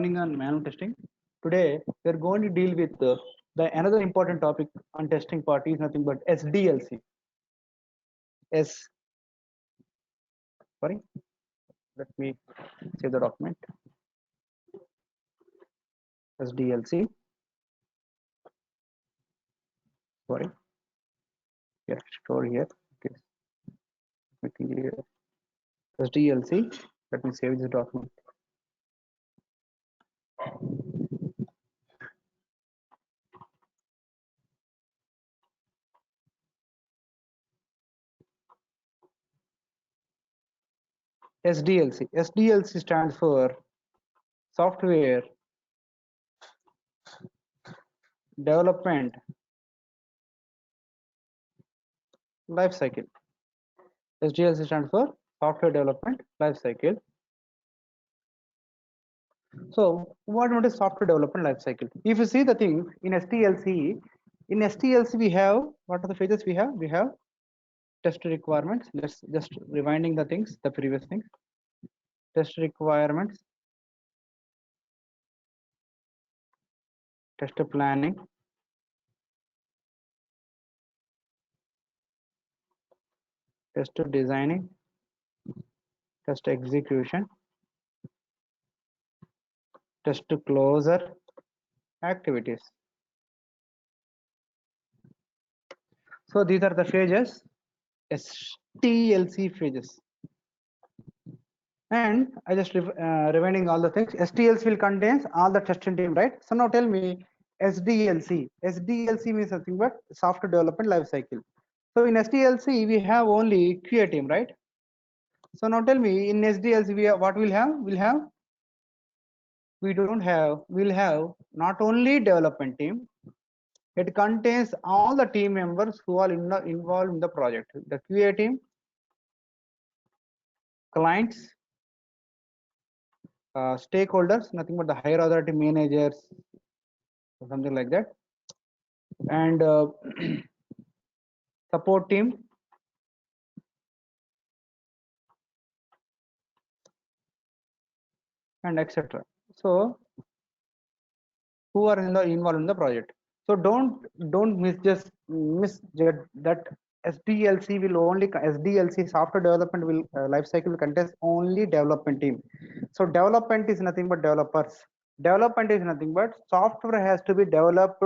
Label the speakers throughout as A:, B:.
A: learning on manual testing. Today we are going to deal with the another important topic on testing part is nothing but SDLC. S sorry, let me save the document. SDLC. Sorry, here store here. Okay. SDLC. Let me save this document. SDLC. SDLC stands for Software Development Life Cycle. SDLC stands for Software Development Life Cycle. So what is software development life cycle? If you see the thing in SDLC we have, what are the phases we have? We have test requirements. Let's just rewinding the things, the previous things. Test requirements, test planning, test designing, test execution, test closure activities. So these are the phases, SDLC phases. And I just rewinding all the things. SDLC will contains all the testing team, right? So now tell me SDLC. SDLC means something but software development life cycle. So in SDLC we have only QA team, right? So now tell me in SDLC we have, what we'll have? We'll have not only development team, it contains all the team members who are involved in the project. The QA team, clients, stakeholders, nothing but the higher authority managers, something like that, and support team, and etc. So who are involved in the project? So don't misjudge that SDLC will only SDLC software development will life cycle will contain only development team. So development is nothing but developers. Development is nothing but software has to be developed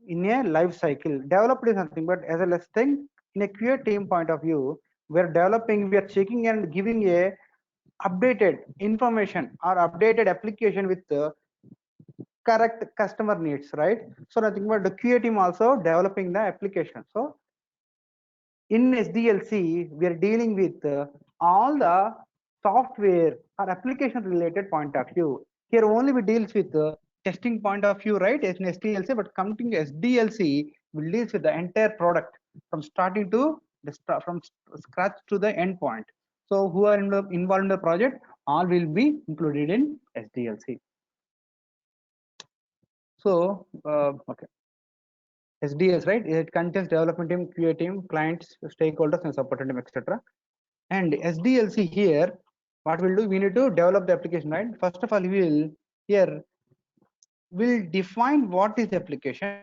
A: in a life cycle. Developed is nothing but as a less thing in a QA team point of view. We are developing, we are checking and giving a updated information or updated application with the correct customer needs, right? So nothing but the QA team also developing the application. So in SDLC we are dealing with all the software or application related point of view. Here only we deals with the testing point of view, right? As in SDLC, but coming to SDLC will deals with the entire product from starting to from scratch to the end point. So who are involved in the project, all will be included in SDLC. So okay, SDS, right? It contains development team, QA team, clients, stakeholders, and support team, etc. And SDLC here, what we'll do? We need to develop the application, right? First of all, we'll define what is the application.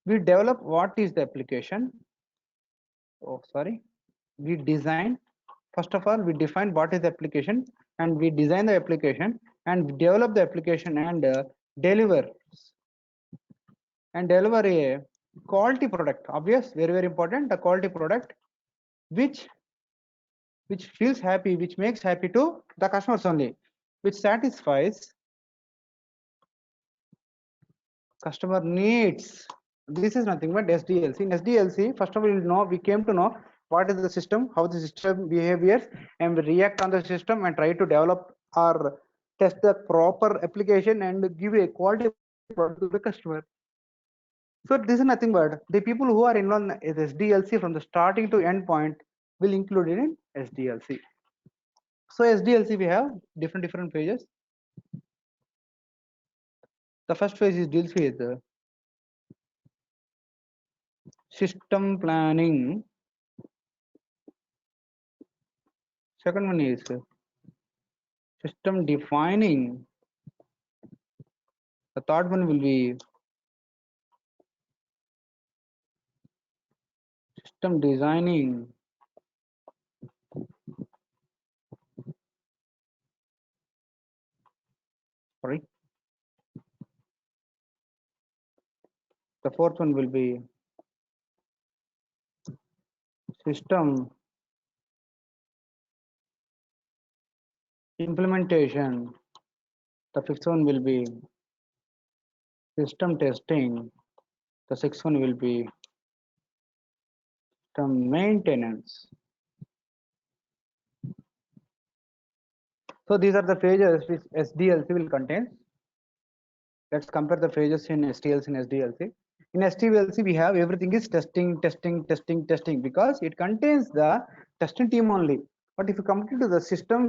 A: We develop what is the application. Oh, sorry. We design. First of all, we define what is the application, and we design the application, and we develop the application, and deliver a quality product. Obvious, very important, the quality product which feels happy, which makes happy to the customers only, which satisfies customer needs. This is nothing but SDLC. In SDLC, first of all, we came to know what is the system, how the system behaviors, and we react on the system and try to develop or test the proper application and give a quality product to the customer. So this is nothing but the people who are involved in SDLC from the starting to end point will include it in SDLC. So SDLC we have different phases. The first phase is deals with system planning. Second one is system defining. The third one will be system designing. Sorry. The fourth one will be system implementation. The fifth one will be system testing. The sixth one will be system maintenance. So these are the phases which SDLC will contain. Let's compare the phases in STLC and SDLC. In STLC, we have everything is testing, testing, testing, testing, because it contains the testing team only. But if you come to the system,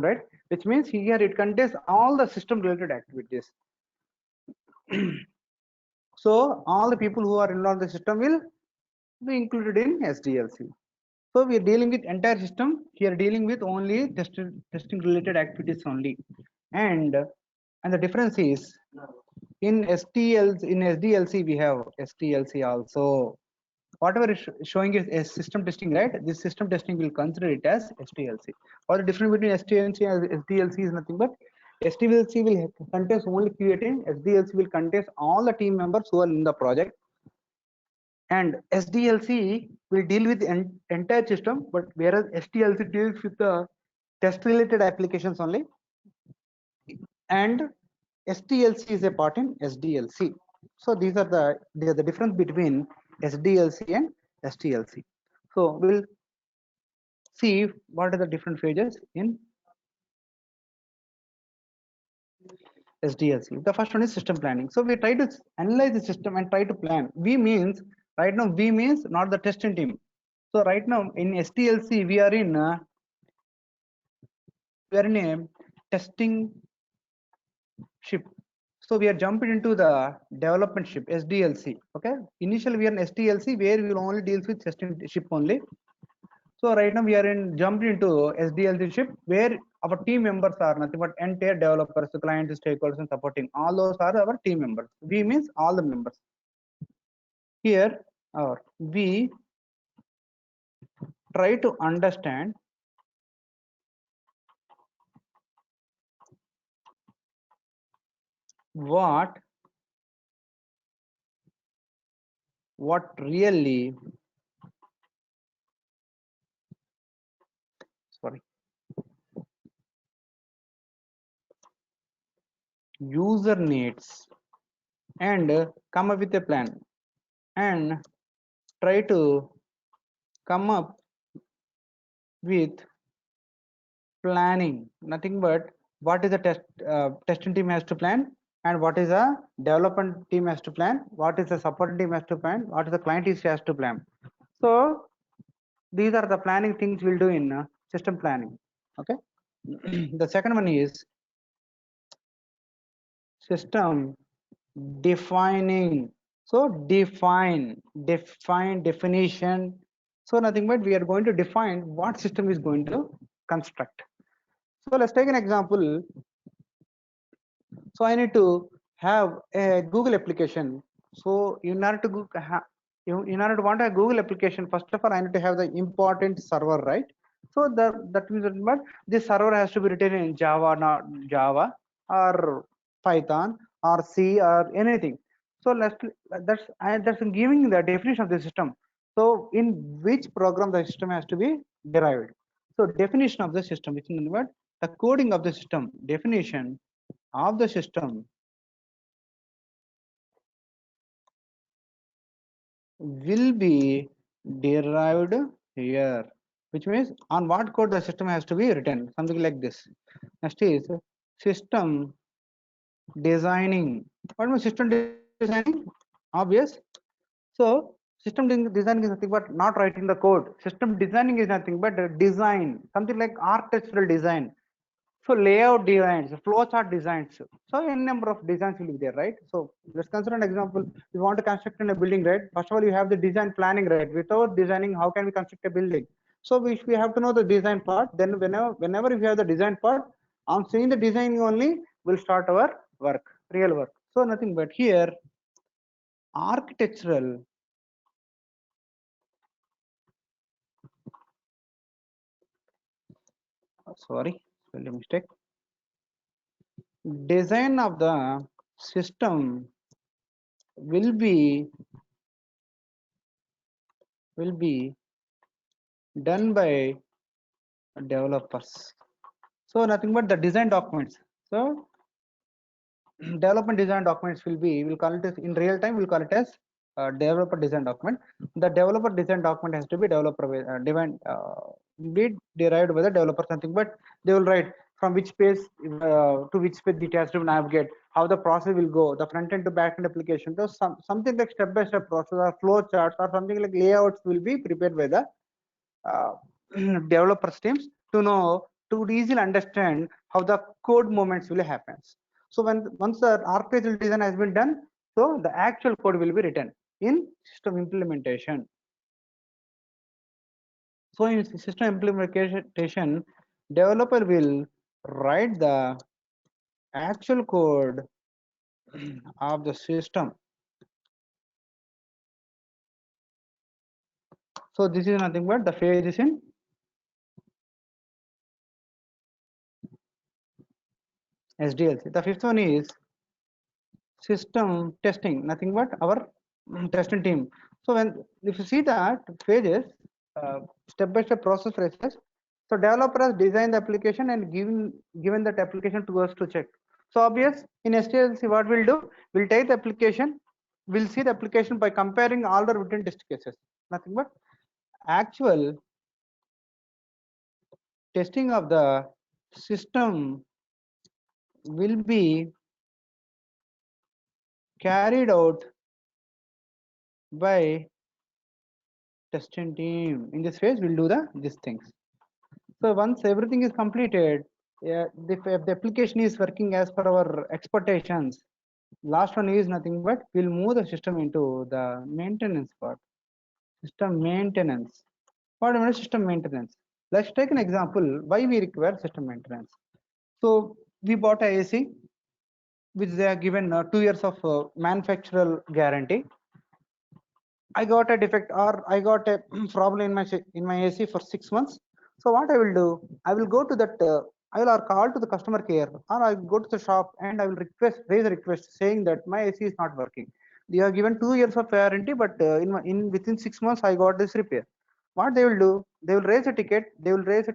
A: right? Which means here it contains all the system related activities. So all the people who are involved in the system will be included in SDLC. So we are dealing with entire system. Here dealing with only testing related activities only. And the difference is in SDLC we have STLC also. Whatever is showing is a system testing, right? This system testing will consider it as STLC. Or the difference between STLC and SDLC is nothing but STLC will contains only QA team. SDLC will contains all the team members who are in the project. And SDLC will deal with the entire system, but whereas STLC deals with the test related applications only. And STLC is a part in SDLC. So these are the difference between SDLC and STLC. So we'll see what are the different phases in SDLC. The first one is system planning. So we try to analyze the system and try to plan. We means right now we means not the testing team. So right now in STLC we are in a testing ship. So we are jumping into the development ship SDLC. Okay. Initially we are in STLC where we will only deal with testing ship only. So right now we are in jumped into SDLC ship where our team members are nothing but entire developers, clients, stakeholders, and supporting. All those are our team members. We means all the members. Here we try to understand what really user needs and come up with a plan and try to come up with planning. Nothing but what is the testing team has to plan, and what is a development team has to plan, what is the support team has to plan, what is the client has to plan. So these are the planning things we'll do in system planning. Okay. The second one is system defining. So definition. So nothing but we are going to define what system is going to construct. So let's take an example. So I need to have a Google application. So in order to want a Google application, first of all I need to have the important server, right? So that means that this server has to be written in Java, not Java or Python or C or anything. So that's giving the definition of the system. So in which program the system has to be derived. So definition of the system, which is what the coding of the system, definition of the system will be derived here, which means on what code the system has to be written, something like this. Next is system designing. What means system designing? Obvious. So system designing is nothing but not writing the code. System designing is nothing but design, something like architectural design. So layout designs, flowchart designs. So n number of designs will be there, right? So let's consider an example. You want to construct in a building, right? First of all, you have the design planning, right? Without designing, how can we construct a building? So we have to know the design part. Then whenever we have the design part, on seeing the design only, we'll start our work, real work. So nothing but here, architectural sorry, spelling mistake. Design of the system will be done by developers. So nothing but the design documents. So development design documents we'll call it as, in real time we'll call it as developer design document. The developer design document has to be be derived by the developer, something but they will write from which page to which page it has to navigate, how the process will go, the front end to back end application. So something like step by step process or flow charts or something like layouts will be prepared by the uh, developers teams to know, to easily understand how the code movements will happen. So once the architectural design has been done, so the actual code will be written in system implementation. So in system implementation, developer will write the actual code of the system. So this is nothing but the phase is in SDLC. The fifth one is system testing, nothing but our testing team. So when if you see that phases, step by step process phases, so developer has designed the application and given that application to us to check. So obvious in SDLC what we'll do, we'll take the application, we'll see the application by comparing all the written test cases, nothing but actual testing of the system will be carried out by testing team. In this phase we'll do these things. So once everything is completed, yeah, if the application is working as per our expectations, last one is nothing but we'll move the system into the maintenance part. System maintenance. What is system maintenance? Let's take an example why we require system maintenance. So we bought a AC which they are given 2 years of manufacturer guarantee. I got a defect or I got a problem in my AC for 6 months. So what I will do, I will go to that, I will call to the customer care or I will go to the shop and I will raise a request saying that my AC is not working. They are given 2 years of warranty, but within 6 months I got this repair. What they will do, they will raise a ticket, they will raise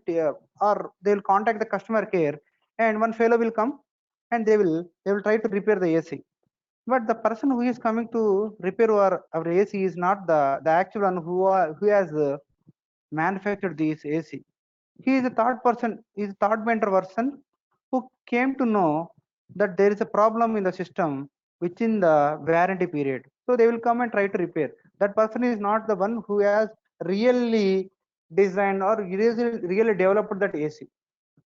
A: or they will contact the customer care, and one fellow will come and they will try to repair the AC. But the person who is coming to repair our AC is not the actual one who has manufactured this AC. He is a third person, is a third vendor person who came to know that there is a problem in the system within the warranty period. So they will come and try to repair. That person is not the one who has really designed or really developed that AC.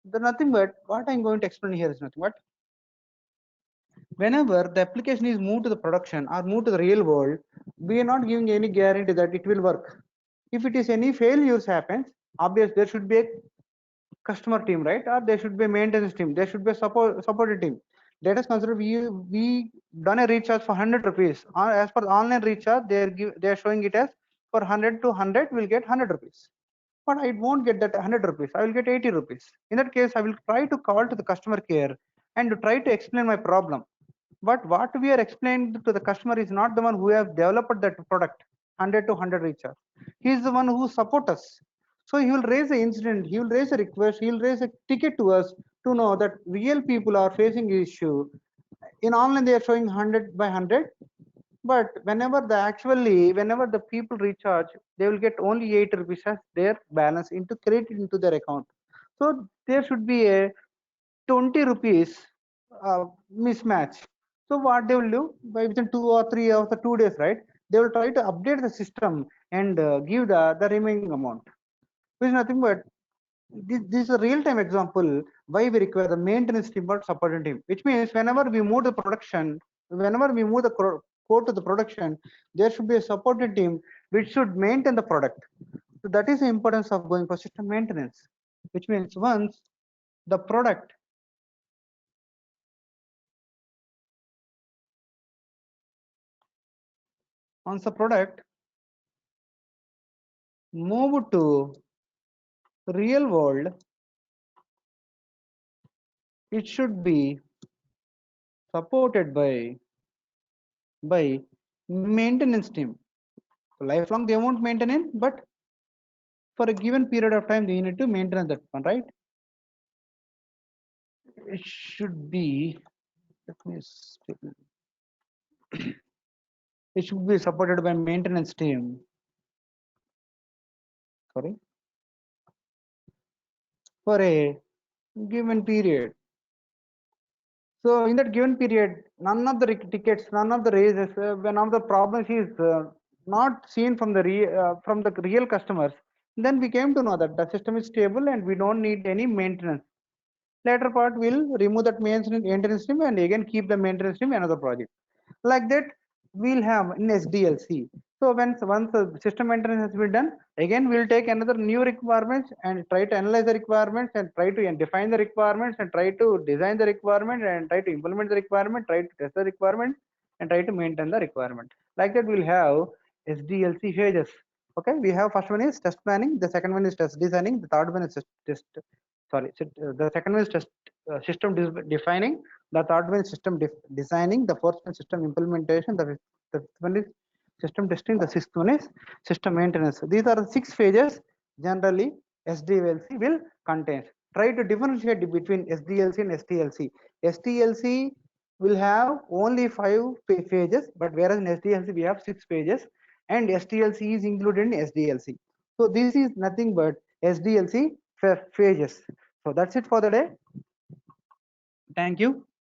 A: Nothing but what I'm going to explain here is nothing but whenever the application is moved to the production or moved to the real world, we are not giving any guarantee that it will work. If it is any failures happens, obviously there should be a customer team, right? Or there should be a maintenance team, there should be a support team. Let us consider we done a recharge for 100 rupees. As per the online recharge, they are showing it as for 100 to 100 will get 100 rupees. But I won't get that 100 rupees. I will get 80 rupees. In that case, I will try to call to the customer care and to try to explain my problem. But what we are explaining to the customer is not the one who have developed that product 100 to 100 recharge. He is the one who support us. So he will raise an incident, he will raise a request, he will raise a ticket to us to know that real people are facing issue. In online they are showing 100 by 100, but whenever the people recharge, they will get only 8 rupees as their balance into credited into their account. So there should be a 20 rupees mismatch. So what they will do, by within 2 or 3 hours or 2 days, right? They will try to update the system and give the remaining amount. Which is nothing but this is a real-time example why we require the maintenance team or support team. Which means whenever we move the production, whenever we move the code to the production, there should be a supported team which should maintain the product. So that is the importance of going for system maintenance, which means once the product move to real world, it should be supported by maintenance team. So lifelong they won't maintain it, but for a given period of time they need to maintain that one, right? It should be, let me speak. It should be supported by maintenance team. Sorry, for a given period. So in that given period, none of the tickets, none of the raises, when of the problems is not seen from the from the real customers, then we came to know that the system is stable and we don't need any maintenance. Later part will remove that maintenance team and again keep the maintenance team another project. Like that we'll have in SDLC. So once the system maintenance has been done, again we'll take another new requirements and try to analyze the requirements and try to define the requirements and try to design the requirement and try to implement the requirement, try to test the requirement and try to maintain the requirement. Like that we'll have SDLC phases. Okay, we have first one is test planning, the second one is test designing, the third one is the second one is system defining, the third one is system designing, the fourth one is system implementation, the fifth one is system testing, the sixth one is system maintenance. These are the 6 phases generally SDLC will contain. Try to differentiate between SDLC and STLC. STLC will have only 5 phases, but whereas in SDLC we have 6 pages, and STLC is included in SDLC. So this is nothing but SDLC phases. So that's it for the day. Thank you.